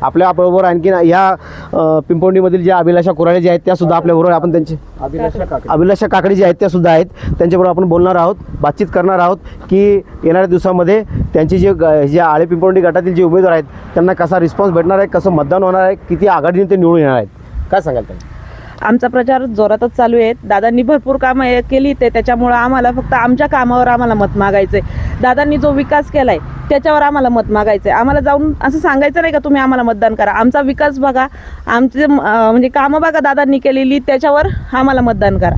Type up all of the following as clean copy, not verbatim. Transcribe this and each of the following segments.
आपल्याबरोबर आणखी ह्या पिंपवणीमधील ज्या अभिलाषा कोराडे जे आहेत त्यासुद्धा आपल्याबरोबर, आपण त्यांचे अभिलाषा काकडे जे आहेत त्यासुद्धा आहेत, त्यांच्याबरोबर आपण बोलणार आहोत, बातचीत करणार आहोत की येणाऱ्या दिवसामध्ये त्यांची जे आळे पिंपवणी गटातील जे उमेदवार आहेत त्यांना कसा रिस्पॉन्स भेटणार आहे, कसं मतदान होणार आहे, किती आघाडीने ते निवडून येणार आहेत, काय सांगाल ताई? आमचा प्रचार जोरातच चालू आहे. दादांनी भरपूर कामं केली ते त्याच्यामुळं आम्हाला फक्त आमच्या कामावर आम्हाला मत मागायचं आहे. दादांनी जो विकास केला आहे त्याच्यावर आम्हाला मत मागायचं आहे. आम्हाला जाऊन असं सांगायचं नाही का तुम्ही आम्हाला मतदान करा. आमचा विकास बघा, आमचे म्हणजे कामं बघा दादांनी केलेली, त्याच्यावर आम्हाला मतदान करा.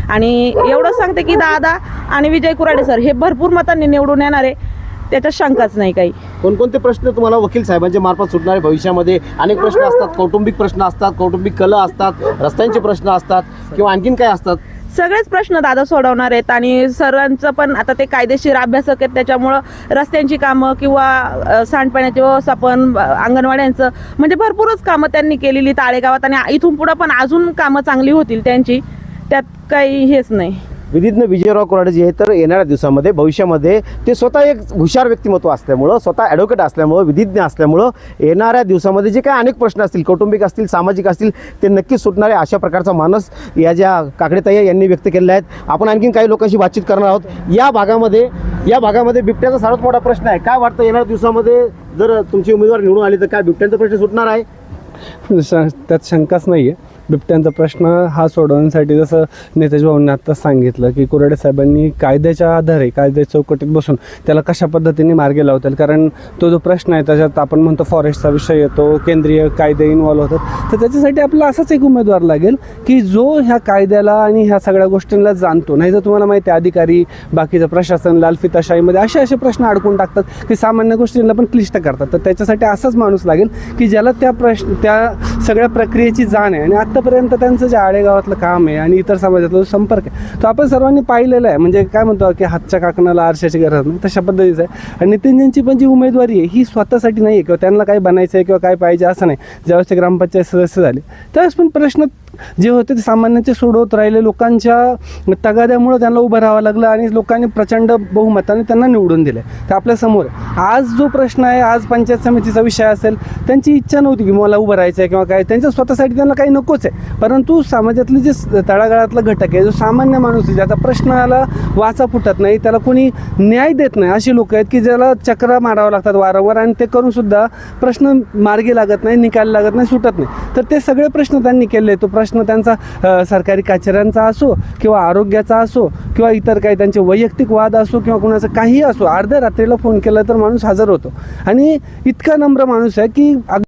आणि एवढं सांगते की दादा आणि विजय कुराडे सर हे भरपूर मतांनी निवडून येणार आहे, त्याच्यात शंकाच नाही काही. कोणकोणते प्रश्न तुम्हाला वकील साहेबांच्या मार्फत सुटणारे? भविष्यामध्ये अनेक प्रश्न असतात, कौटुंबिक प्रश्न असतात, कौटुंबिक कलह असतात, रस्त्यांचे प्रश्न असतात किंवा आणखीन काय असतात? सगळेच प्रश्न दादा सोडवणार आहेत. आणि सर्वांचं पण आता ते कायदेशीर अभ्यासक आहेत, त्याच्यामुळं रस्त्यांची कामं किंवा सांडपाण्याचे व्यवस्थापन, अंगणवाड्यांचं म्हणजे भरपूरच कामं त्यांनी केलेली ताळेगावात. आणि इथून पुढं पण अजून कामं चांगली होतील त्यांची, त्यात काही हेच नाही. विधिज्ञ विजयराव कोराडे जे आहे तर येणाऱ्या दिवसामध्ये भविष्यामध्ये ते स्वतः एक हुशार व्यक्तिमत्व असल्यामुळं, स्वतः ॲडव्होकेट असल्यामुळं, विधिज्ञ असल्यामुळं येणाऱ्या दिवसामध्ये जे काही अनेक प्रश्न असतील, कौटुंबिक असतील, सामाजिक असतील, ते नक्कीच सुटणारे अशा प्रकारचा मानस या ज्या काकडेताई यांनी व्यक्त केलेला आहेत. आपण आणखीन काही लोकांशी बातचीत करणार आहोत. या भागामध्ये बिबट्याचा सर्वात मोठा प्रश्न आहे. काय वाटतं येणाऱ्या दिवसामध्ये जर तुमची उमेदवार निवडून आली तर काय बिबट्यांचा प्रश्न सुटणार आहे? त्यात शंकाच नाही आहे. बिबट्यांचा प्रश्न हा सोडवण्यासाठी जसं नेताजी भाऊंनी आत्ताच सांगितलं की कुराडे साहेबांनी कायद्याच्या आधारे, कायद्याच्या चौकटीत बसून त्याला कशा पद्धतीने मार्गी लावतील. कारण तो जो प्रश्न आहे त्याच्यात आपण म्हणतो फॉरेस्टचा विषय येतो, केंद्रीय कायदे इन्व्हॉल्व होतात. तर त्याच्यासाठी आपला असाच एक उमेदवार लागेल की जो ह्या कायद्याला आणि ह्या सगळ्या गोष्टींना जाणतो. नाही तर तुम्हाला माहिती आहे अधिकारी, बाकीचं प्रशासन लालफिताशाहीमध्ये असे प्रश्न अडकून टाकतात की सामान्य गोष्टींना पण क्लिष्ट करतात. तर त्याच्यासाठी असाच माणूस लागेल की ज्याला त्या सगळ्या प्रक्रियेची जाण आहे. आणि आत्तापर्यंत त्यांचं जे आळेगावातलं काम आहे आणि इतर समाजातला जो संपर्क आहे तो आपण सर्वांनी पाहिलेला आहे. म्हणजे काय म्हणतो की हातच्या काकणाला आरशाची गरज नाही, तशा पद्धतीचं आहे. आणि नितीनजींची पण जी उमेदवारी आहे ही स्वतःसाठी नाही आहे किंवा त्यांना काय बनायचं आहे किंवा काय पाहिजे असं नाही. ज्यावेळेस ते ग्रामपंचायत सदस्य झाले त्यावेळेस पण प्रश्न जे होते ते सामान्यांचे सोडवत राहिले. लोकांच्या तगाद्यामुळे त्यांना उभं राहावं लागलं आणि लोकांनी प्रचंड बहुमताने त्यांना निवडून दिले. ते आपल्यासमोर आज जो प्रश्न आहे, आज पंचायत समितीचा विषय असेल, त्यांची इच्छा नव्हती की मला उभं राहायचं आहे किंवा काय, त्यांच्या स्वतःसाठी त्यांना काही नकोच आहे. परंतु समाजातले जे तळागाळातला घटक आहे, जो सामान्य माणूस आहे, ज्याचा प्रश्नाला वाचा फुटत नाही, त्याला कोणी न्याय देत नाही, अशी लोक आहेत की ज्याला चक्रा मारावं लागतात वारंवार आणि ते करून सुद्धा प्रश्न मार्गी लागत नाही, निकाल लागत नाही, सुटत नाही. तर ते सगळे प्रश्न त्यांनी केले. तो प्रश्न त्यांचा सरकारी कचेऱ्यांचा असो किंवा आरोग्याचा असो किंवा इतर काही त्यांचे वैयक्तिक वाद असो किंवा कोणाचं काहीही असो, अर्ध्या रात्रीला फोन केला तर माणूस हजर होतो. आणि इतका नम्र माणूस आहे की